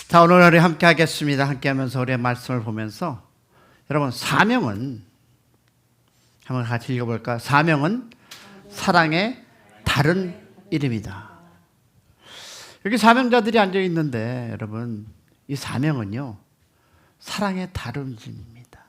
자, 오늘 우리 함께 하겠습니다. 함께 하면서 우리의 말씀을 보면서 여러분, 사명은 한번 같이 읽어볼까요? 사명은 사랑의 다른 이름이다. 여기 사명자들이 앉아 있는데 여러분, 이 사명은요, 사랑의 다른 이름입니다.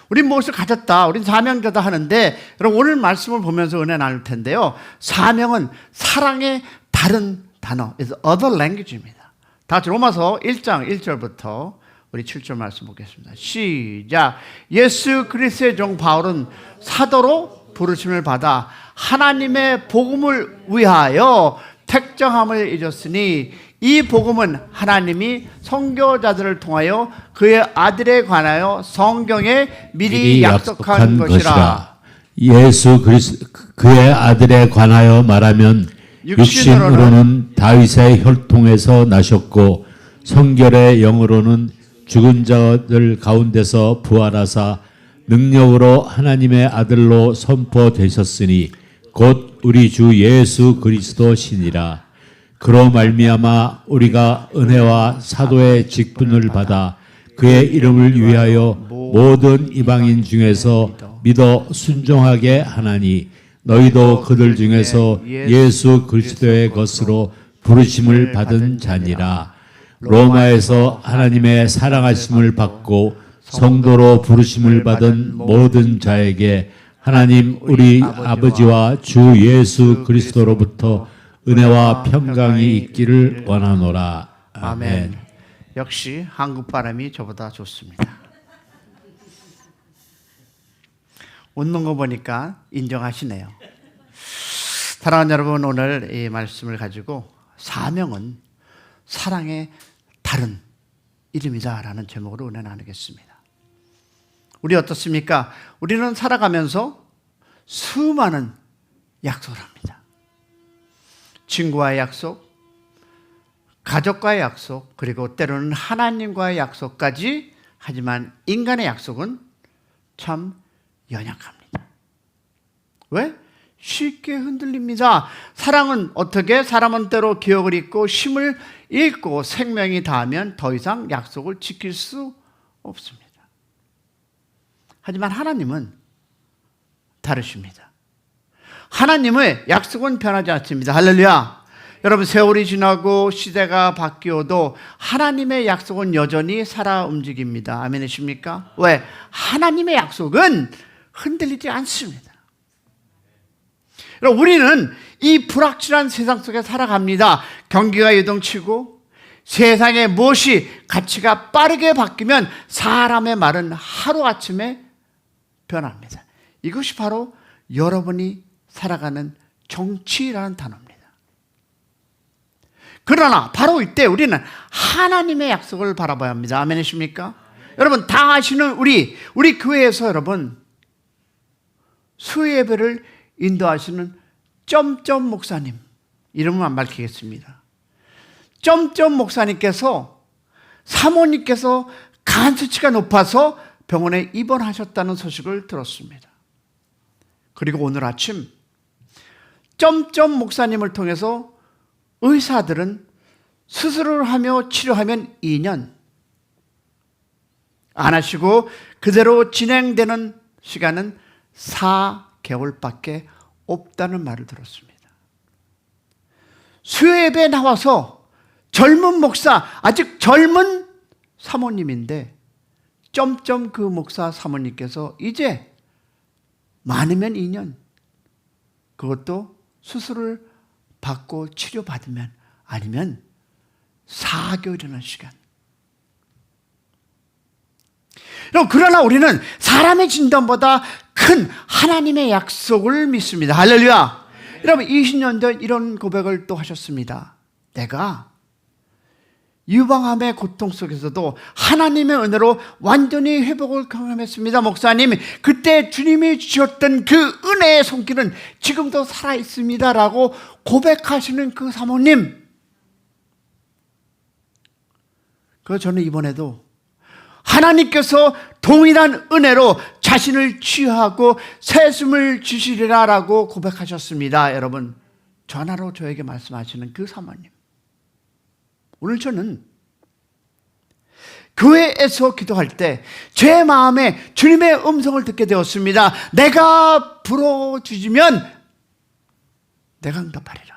우린 무엇을 가졌다, 우린 사명자다 하는데, 여러분 오늘 말씀을 보면서 은혜 나눌 텐데요, 사명은 사랑의 다른 단어, is other language입니다. 다 같이 로마서 1장 1절부터 우리 7절 말씀 보겠습니다. 시작. 예수 그리스도의 종 바울은 사도로 부르심을 받아 하나님의 복음을 위하여 택정함을 잊었으니 이 복음은 하나님이 선교자들을 통하여 그의 아들에 관하여 성경에 미리 약속한 것이라. 예수 그리스도 그의 아들에 관하여 말하면 육신으로는 다윗의 혈통에서 나셨고 성결의 영으로는 죽은 자들 가운데서 부활하사 능력으로 하나님의 아들로 선포되셨으니 곧 우리 주 예수 그리스도시니라. 그로 말미암아 우리가 은혜와 사도의 직분을 받아 그의 이름을 위하여 모든 이방인 중에서 믿어 순종하게 하나니 너희도 그들 중에서 예수 그리스도의 것으로 부르심을 받은 자니라. 로마에서 하나님의 사랑하심을 받고 성도로 부르심을 받은 모든 자에게 하나님 우리 아버지와 주 예수 그리스도로부터 은혜와 평강이 있기를 원하노라. 아멘. 역시 한국 바람이 저보다 좋습니다. 웃는 거 보니까 인정하시네요. 사랑하는 여러분, 오늘 이 말씀을 가지고 사명은 사랑의 다른 이름이다 라는 제목으로 은혜 나누겠습니다. 우리 어떻습니까? 우리는 살아가면서 수많은 약속을 합니다. 친구와의 약속, 가족과의 약속, 그리고 때로는 하나님과의 약속까지. 하지만 인간의 약속은 참 연약합니다. 왜? 쉽게 흔들립니다. 사랑은 어떻게? 사람은 때로 기억을 잊고 힘을 잃고 생명이 닿으면 더 이상 약속을 지킬 수 없습니다. 하지만 하나님은 다르십니다. 하나님의 약속은 변하지 않습니다. 할렐루야. 여러분, 세월이 지나고 시대가 바뀌어도 하나님의 약속은 여전히 살아 움직입니다. 아멘이십니까? 왜? 하나님의 약속은 흔들리지 않습니다. 여러분, 우리는 이 불확실한 세상 속에 살아갑니다. 경기가 요동치고 세상에 무엇이 가치가 빠르게 바뀌면 사람의 말은 하루아침에 변합니다. 이것이 바로 여러분이 살아가는 정치라는 단어입니다. 그러나 바로 이때 우리는 하나님의 약속을 바라봐야 합니다. 아멘이십니까? 여러분, 다 아시는 우리 교회에서 여러분 수요 예배를 인도하시는 점점 목사님, 이름은 안 밝히겠습니다. 점점 목사님께서, 사모님께서 간 수치가 높아서 병원에 입원하셨다는 소식을 들었습니다. 그리고 오늘 아침 점점 목사님을 통해서 의사들은 수술을 하며 치료하면 2년, 안 하시고 그대로 진행되는 시간은 4개월밖에 없다는 말을 들었습니다. 수요예배에 나와서 젊은 목사, 아직 젊은 사모님인데 점점 그 목사 사모님께서 이제 많으면 2년, 그것도 수술을 받고 치료받으면, 아니면 4개월이라는 시간. 그러나 우리는 사람의 진단보다 큰 하나님의 약속을 믿습니다. 할렐루야. 여러분, 20년 전 이런 고백을 또 하셨습니다. 내가 유방암의 고통 속에서도 하나님의 은혜로 완전히 회복을 경험했습니다. 목사님, 그때 주님이 주셨던 그 은혜의 손길은 지금도 살아있습니다 라고 고백하시는 그 사모님, 저는 이번에도 하나님께서 동일한 은혜로 자신을 치유하고 새 숨을 주시리라 라고 고백하셨습니다. 여러분, 전화로 저에게 말씀하시는 그 사모님, 오늘 저는 교회에서 기도할 때 제 마음에 주님의 음성을 듣게 되었습니다. 내가 불어주시면 내가 응답하리라.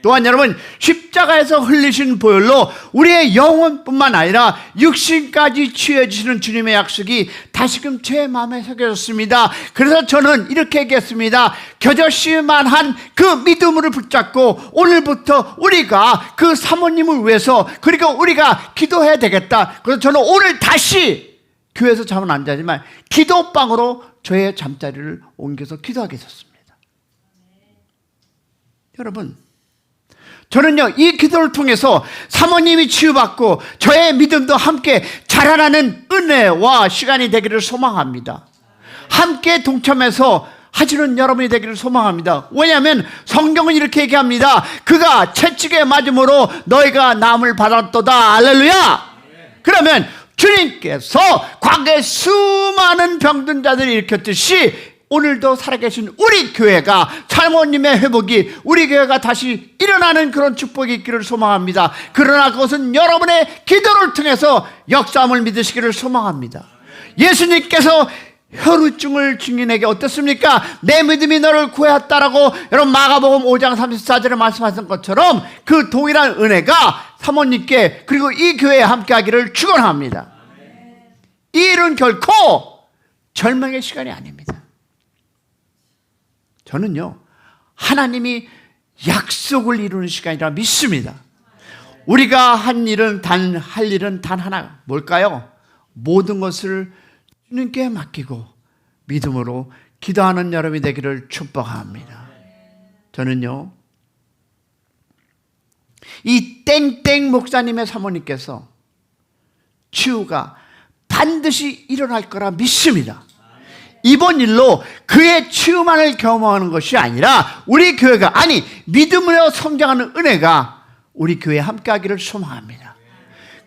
또한 여러분, 십자가에서 흘리신 보혈로 우리의 영혼뿐만 아니라 육신까지 취해주시는 주님의 약속이 다시금 제 마음에 새겨졌습니다. 그래서 저는 이렇게 얘기했습니다. 겨자씨만한 그 믿음을 붙잡고 오늘부터 우리가 그 사모님을 위해서, 그리고 우리가 기도해야 되겠다. 그래서 저는 오늘 다시 교회에서 잠은 안 자지만 기도방으로 저의 잠자리를 옮겨서 기도하게 됐습니다. 여러분, 저는요, 이 기도를 통해서 사모님이 치유받고 저의 믿음도 함께 자라나는 은혜와 시간이 되기를 소망합니다. 함께 동참해서 하시는 여러분이 되기를 소망합니다. 왜냐하면 성경은 이렇게 얘기합니다. 그가 채찍에 맞음으로 너희가 남을 받았도다. 할렐루야. 그러면 주님께서 과거에 수많은 병든 자들을 일으켰듯이 오늘도 살아계신 우리 교회가, 사모님의 회복이, 우리 교회가 다시 일어나는 그런 축복이 있기를 소망합니다. 그러나 그것은 여러분의 기도를 통해서 역사함을 믿으시기를 소망합니다. 예수님께서 혈우증을 증인에게 어떻습니까? 내 믿음이 너를 구했다라고 여러분 마가복음 5장 34절에 말씀하신 것처럼 그 동일한 은혜가 사모님께 그리고 이 교회에 함께하기를 축원합니다. 이 일은 결코 절망의 시간이 아닙니다. 저는요, 하나님이 약속을 이루는 시간이라 믿습니다. 우리가 할 일은 단 하나, 뭘까요? 모든 것을 주님께 맡기고 믿음으로 기도하는 여러분이 되기를 축복합니다. 저는요, 이 땡땡 목사님의 사모님께서 치유가 반드시 일어날 거라 믿습니다. 이번 일로 그의 치유만을 경험하는 것이 아니라 우리 교회가, 아니 믿음으로 성장하는 은혜가 우리 교회에 함께하기를 소망합니다.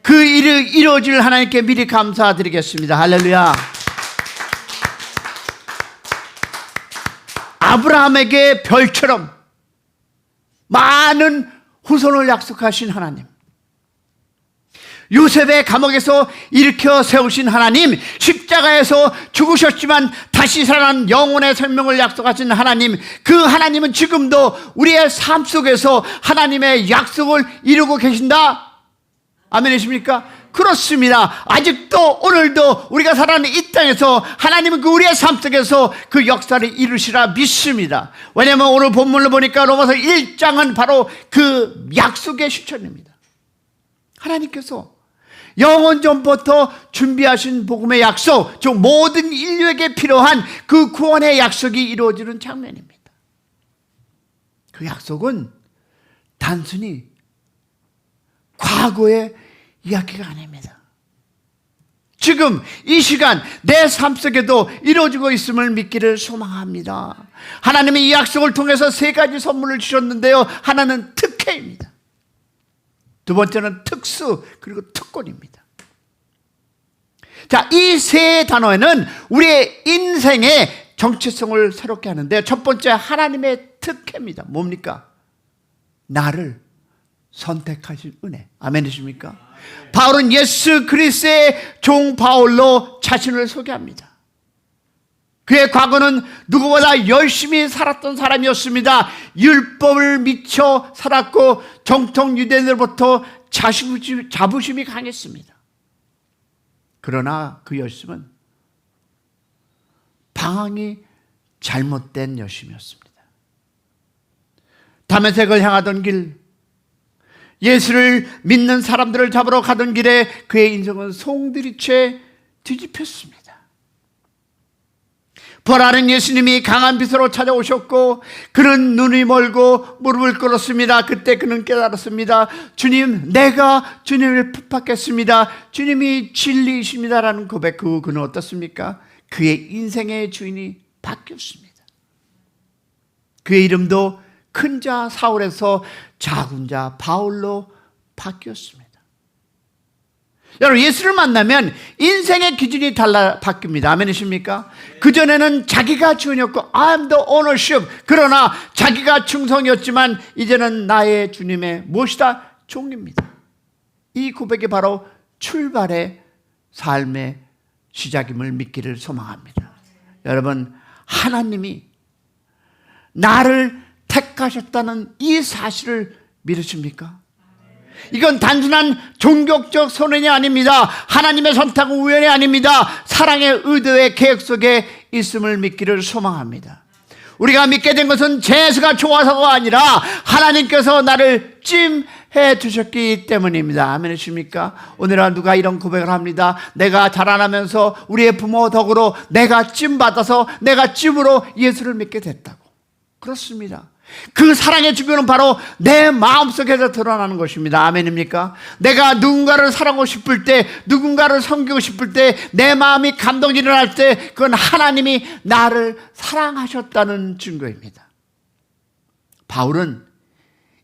그 일을 이루어질 하나님께 미리 감사드리겠습니다. 할렐루야. 아브라함에게 별처럼 많은 후손을 약속하신 하나님, 요셉의 감옥에서 일으켜 세우신 하나님, 십자가에서 죽으셨지만 다시 살아난 영혼의 생명을 약속하신 하나님, 그 하나님은 지금도 우리의 삶 속에서 하나님의 약속을 이루고 계신다. 아멘이십니까? 그렇습니다. 아직도 오늘도 우리가 살아가는 이 땅에서 하나님은 그 우리의 삶 속에서 그 역사를 이루시라 믿습니다. 왜냐하면 오늘 본문을 보니까 로마서 1장은 바로 그 약속의 실천입니다. 하나님께서 영원 전부터 준비하신 복음의 약속, 즉 모든 인류에게 필요한 그 구원의 약속이 이루어지는 장면입니다. 그 약속은 단순히 과거의 이야기가 아닙니다. 지금 이 시간 내 삶 속에도 이루어지고 있음을 믿기를 소망합니다. 하나님의 이 약속을 통해서 세 가지 선물을 주셨는데요, 하나는 특혜입니다. 두 번째는 특수, 그리고 특권입니다. 자, 이 세 단어에는 우리의 인생의 정체성을 새롭게 하는데, 첫 번째 하나님의 특혜입니다. 뭡니까? 나를 선택하신 은혜. 아멘이십니까? 바울은 예수 그리스도의 종 바울로 자신을 소개합니다. 그의 과거는 누구보다 열심히 살았던 사람이었습니다. 율법을 미쳐 살았고 정통 유대인으로부터 자부심이 강했습니다. 그러나 그 열심은 방향이 잘못된 열심이었습니다. 다메섹을 향하던 길, 예수를 믿는 사람들을 잡으러 가던 길에 그의 인생은 송두리째 뒤집혔습니다. 부활하는 예수님이 강한 빛으로 찾아오셨고 그는 눈이 멀고 무릎을 꿇었습니다. 그때 그는 깨달았습니다. 주님, 내가 주님을 부탁했습니다. 주님이 진리이십니다라는 고백 후 그는 어떻습니까? 그의 인생의 주인이 바뀌었습니다. 그의 이름도 큰 자 사울에서 작은 자 바울로 바뀌었습니다. 여러분, 예수를 만나면 인생의 기준이 달라 바뀝니다. 아멘이십니까? 그전에는 자기가 주인이었고 I'm the ownership, 그러나 자기가 충성이었지만 이제는 나의 주님의 무엇이다? 종입니다. 이 고백이 바로 출발의 삶의 시작임을 믿기를 소망합니다. 여러분, 하나님이 나를 택하셨다는 이 사실을 믿으십니까? 이건 단순한 종교적 선언이 아닙니다. 하나님의 선택은 우연이 아닙니다. 사랑의 의도의 계획 속에 있음을 믿기를 소망합니다. 우리가 믿게 된 것은 재수가 좋아서가 아니라 하나님께서 나를 찜해 주셨기 때문입니다. 아멘이십니까? 오늘은 누가 이런 고백을 합니다. 내가 자라나면서 우리의 부모 덕으로 내가 찜받아서 내가 찜으로 예수를 믿게 됐다고. 그렇습니다. 그 사랑의 증거는 바로 내 마음속에서 드러나는 것입니다. 아멘입니까? 내가 누군가를 사랑하고 싶을 때, 누군가를 섬기고 싶을 때, 내 마음이 감동이 일어날 때, 그건 하나님이 나를 사랑하셨다는 증거입니다. 바울은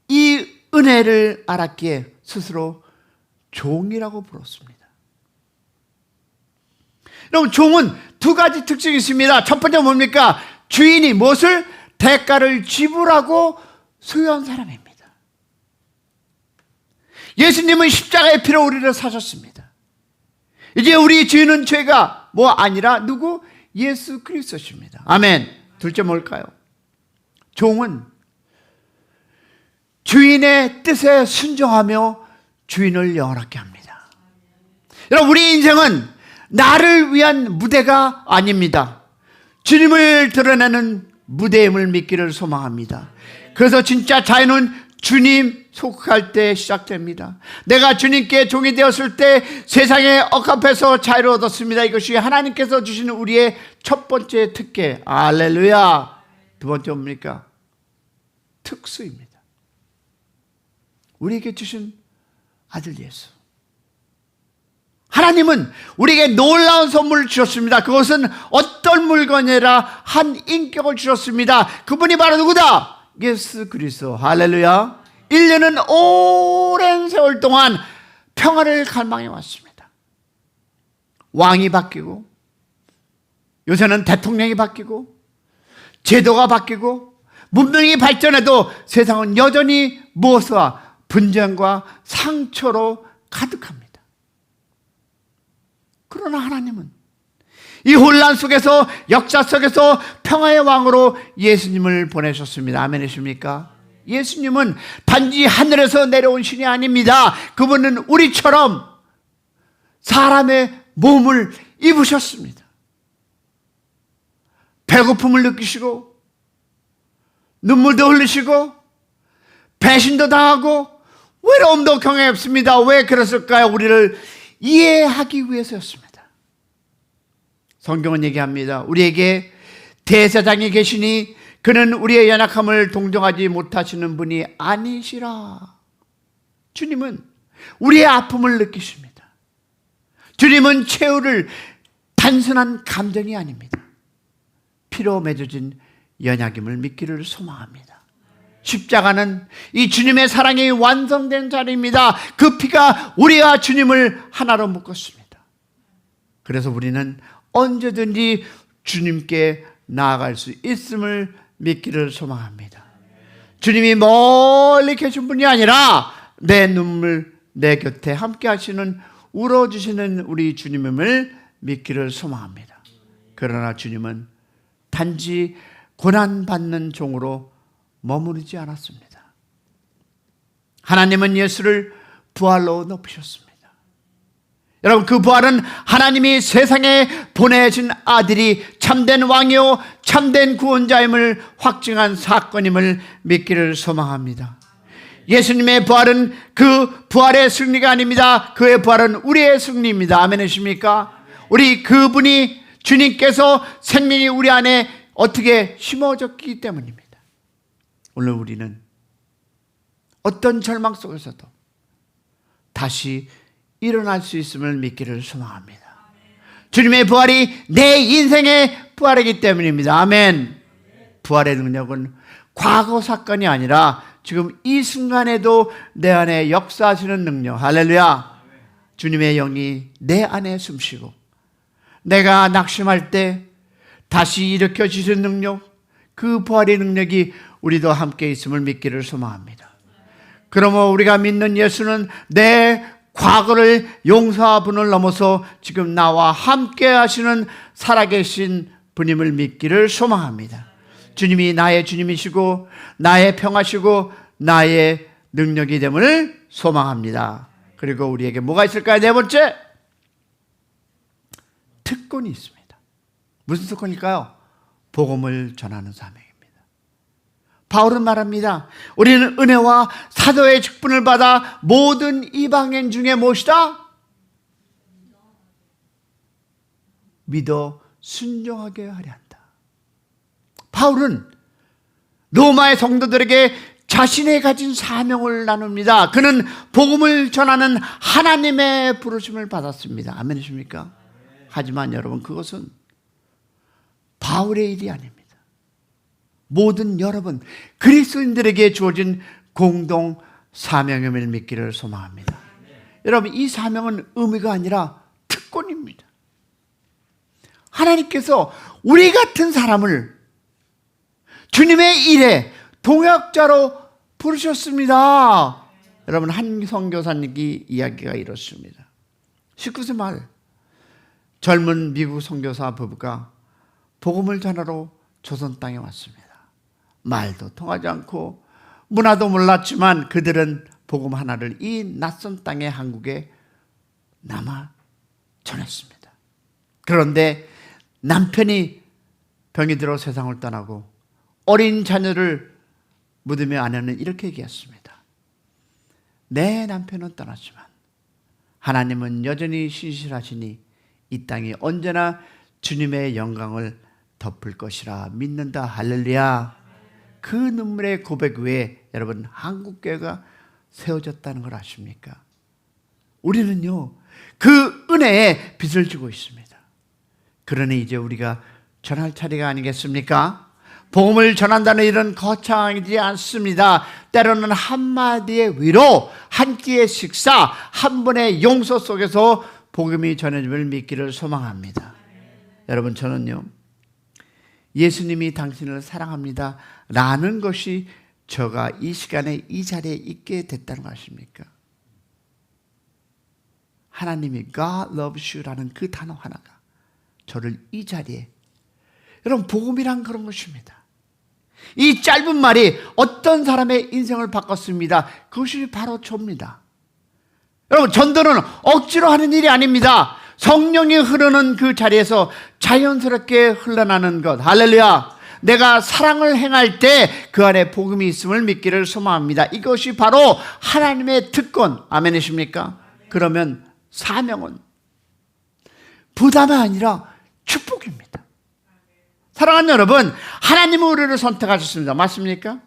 이 은혜를 알았기에 스스로 종이라고 불렀습니다. 여러분, 종은 두 가지 특징이 있습니다. 첫 번째 뭡니까? 주인이 무엇을? 대가를 지불하고 소유한 사람입니다. 예수님은 십자가의 피로 우리를 사셨습니다. 이제 우리 주인은 죄가 뭐 아니라 누구? 예수 그리스도십니다. 아멘. 둘째 뭘까요? 종은 주인의 뜻에 순종하며 주인을 영원하게 합니다. 여러분, 우리 인생은 나를 위한 무대가 아닙니다. 주님을 드러내는 무대임을 믿기를 소망합니다. 그래서 진짜 자유는 주님 속할 때 시작됩니다. 내가 주님께 종이 되었을 때 세상에 억압해서 자유를 얻었습니다. 이것이 하나님께서 주시는 우리의 첫 번째 특권. 할렐루야. 두 번째 뭡니까? 특수입니다. 우리에게 주신 아들 예수. 하나님은 우리에게 놀라운 선물을 주셨습니다. 그것은 어떤 물건이 아니라 한 인격을 주셨습니다. 그분이 바로 누구다? 예수 그리스도. 할렐루야. 1년은 오랜 세월 동안 평화를 갈망해 왔습니다. 왕이 바뀌고, 요새는 대통령이 바뀌고, 제도가 바뀌고, 문명이 발전해도 세상은 여전히 무엇과 분쟁과 상처로 가득합니다. 그러나 하나님은 이 혼란 속에서, 역사 속에서 평화의 왕으로 예수님을 보내셨습니다. 아멘이십니까? 예수님은 단지 하늘에서 내려온 신이 아닙니다. 그분은 우리처럼 사람의 몸을 입으셨습니다. 배고픔을 느끼시고, 눈물도 흘리시고, 배신도 당하고, 외로움도 경험했습니다. 왜 그랬을까요? 우리를 이해하기 위해서였습니다. 성경은 얘기합니다. 우리에게 대제사장이 계시니 그는 우리의 연약함을 동정하지 못하시는 분이 아니시라. 주님은 우리의 아픔을 느끼십니다. 주님은 최후를 단순한 감정이 아닙니다. 피로 맺어진 연약임을 믿기를 소망합니다. 십자가는 이 주님의 사랑이 완성된 자리입니다. 그 피가 우리와 주님을 하나로 묶었습니다. 그래서 우리는 언제든지 주님께 나아갈 수 있음을 믿기를 소망합니다. 주님이 멀리 계신 분이 아니라 내 눈물, 내 곁에 함께 하시는, 울어주시는 우리 주님임을 믿기를 소망합니다. 그러나 주님은 단지 고난받는 종으로 머무르지 않았습니다. 하나님은 예수를 부활로 높이셨습니다. 여러분, 그 부활은 하나님이 세상에 보내신 아들이 참된 왕이요 참된 구원자임을 확증한 사건임을 믿기를 소망합니다. 예수님의 부활은 그 부활의 승리가 아닙니다. 그의 부활은 우리의 승리입니다. 아멘이십니까? 우리 그분이, 주님께서 생명이 우리 안에 어떻게 심어졌기 때문입니다. 오늘 우리는 어떤 절망 속에서도 다시 일어날 수 있음을 믿기를 소망합니다. 주님의 부활이 내 인생의 부활이기 때문입니다. 아멘. 부활의 능력은 과거 사건이 아니라 지금 이 순간에도 내 안에 역사하시는 능력. 할렐루야. 주님의 영이 내 안에 숨쉬고 내가 낙심할 때 다시 일으켜 주시는 능력, 그 부활의 능력이 우리도 함께 있음을 믿기를 소망합니다. 그러므로 우리가 믿는 예수는 내 과거를 용서와 분을 넘어서 지금 나와 함께 하시는 살아계신 분임을 믿기를 소망합니다. 주님이 나의 주님이시고 나의 평화시고 나의 능력이 됨을 소망합니다. 그리고 우리에게 뭐가 있을까요? 네 번째, 특권이 있습니다. 무슨 특권일까요? 복음을 전하는 사명입니다. 바울은 말합니다. 우리는 은혜와 사도의 직분을 받아 모든 이방인 중에 무엇이다? 믿어 순종하게 하려 한다. 바울은 로마의 성도들에게 자신의 가진 사명을 나눕니다. 그는 복음을 전하는 하나님의 부르심을 받았습니다. 아멘이십니까? 하지만 여러분, 그것은 바울의 일이 아닙니다. 모든 여러분 그리스도인들에게 주어진 공동 사명임을 믿기를 소망합니다. 여러분, 이 사명은 의미가 아니라 특권입니다. 하나님께서 우리 같은 사람을 주님의 일에 동역자로 부르셨습니다. 여러분, 한 선교사님이 이야기가 이렇습니다. 19세 말 젊은 미국 선교사 부부가 복음을 전하러 조선 땅에 왔습니다. 말도 통하지 않고 문화도 몰랐지만 그들은 복음 하나를 이 낯선 땅의 한국에 남아 전했습니다. 그런데 남편이 병이 들어 세상을 떠나고 어린 자녀를 묻으며 아내는 이렇게 얘기했습니다. 내 남편은 떠났지만 하나님은 여전히 신실하시니 이 땅이 언제나 주님의 영광을 덮을 것이라 믿는다. 할렐루야. 그 눈물의 고백 외에 여러분, 한국교회가 세워졌다는 걸 아십니까? 우리는요, 그 은혜에 빚을 지고 있습니다. 그러니 이제 우리가 전할 차례가 아니겠습니까? 복음을 전한다는 일은 거창하지 않습니다. 때로는 한마디의 위로, 한 끼의 식사, 한 번의 용서 속에서 복음이 전해짐을 믿기를 소망합니다. 여러분, 저는요, 예수님이 당신을 사랑합니다 라는 것이 저가 이 시간에 이 자리에 있게 됐다는 거 아십니까? 하나님이 God loves you 라는 그 단어 하나가 저를 이 자리에, 여러분, 복음이란 그런 것입니다. 이 짧은 말이 어떤 사람의 인생을 바꿨습니다. 그것이 바로 저입니다. 여러분, 전도는 억지로 하는 일이 아닙니다. 성령이 흐르는 그 자리에서 자연스럽게 흘러나는 것. 할렐루야. 내가 사랑을 행할 때 그 안에 복음이 있음을 믿기를 소망합니다. 이것이 바로 하나님의 특권. 아멘이십니까? 그러면 사명은 부담이 아니라 축복입니다. 사랑하는 여러분, 하나님은 우리를 선택하셨습니다. 맞습니까?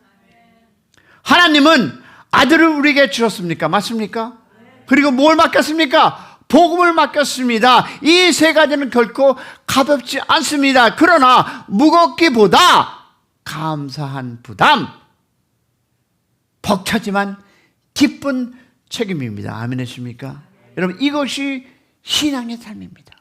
하나님은 아들을 우리에게 주셨습니까? 맞습니까? 그리고 뭘 맡겼습니까? 복음을 맡겼습니다. 이 세 가지는 결코 가볍지 않습니다. 그러나 무겁기보다 감사한 부담, 벅차지만 기쁜 책임입니다. 아멘이십니까? 여러분, 이것이 신앙의 삶입니다.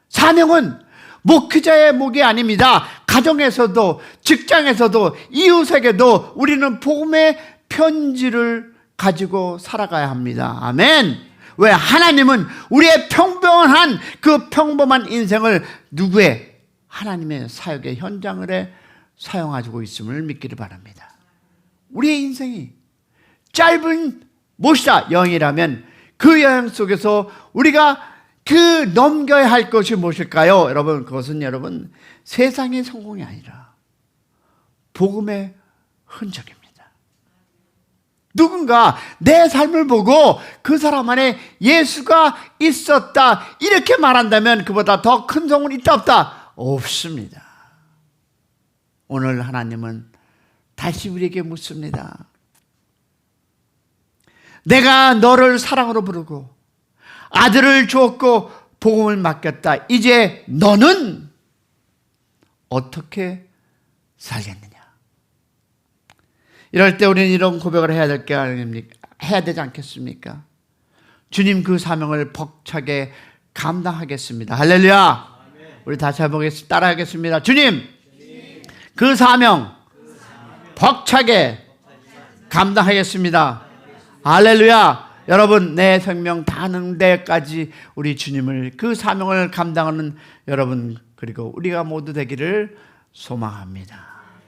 사명은 목회자의 목이 아닙니다. 가정에서도, 직장에서도, 이웃에게도 우리는 복음의 편지를 가지고 살아가야 합니다. 아멘. 왜? 하나님은 우리의 평범한 그 평범한 인생을 누구의? 하나님의 사역의 현장을 사용하고 있음을 믿기를 바랍니다. 우리의 인생이 짧은 못이다 여행이라면 그 여행 속에서 우리가 그 넘겨야 할 것이 무엇일까요? 여러분, 그것은 여러분 세상의 성공이 아니라 복음의 흔적입니다. 누군가 내 삶을 보고 그 사람 안에 예수가 있었다 이렇게 말한다면 그보다 더 큰 성공은 있다 없다? 없습니다. 오늘 하나님은 다시 우리에게 묻습니다. 내가 너를 사랑으로 부르고 아들을 주었고 복음을 맡겼다. 이제 너는 어떻게 살겠느냐? 이럴 때 우리는 이런 고백을 해야 될 게 아닙니까? 해야 되지 않겠습니까? 주님, 그 사명을 벅차게 감당하겠습니다. 할렐루야. 우리 다시 한번 따라하겠습니다. 주님, 그 사명 벅차게 감당하겠습니다. 할렐루야. 여러분 내 생명 다하는 데까지 우리 주님을 그 사명을 감당하는 여러분 그리고 우리가 모두 되기를 소망합니다.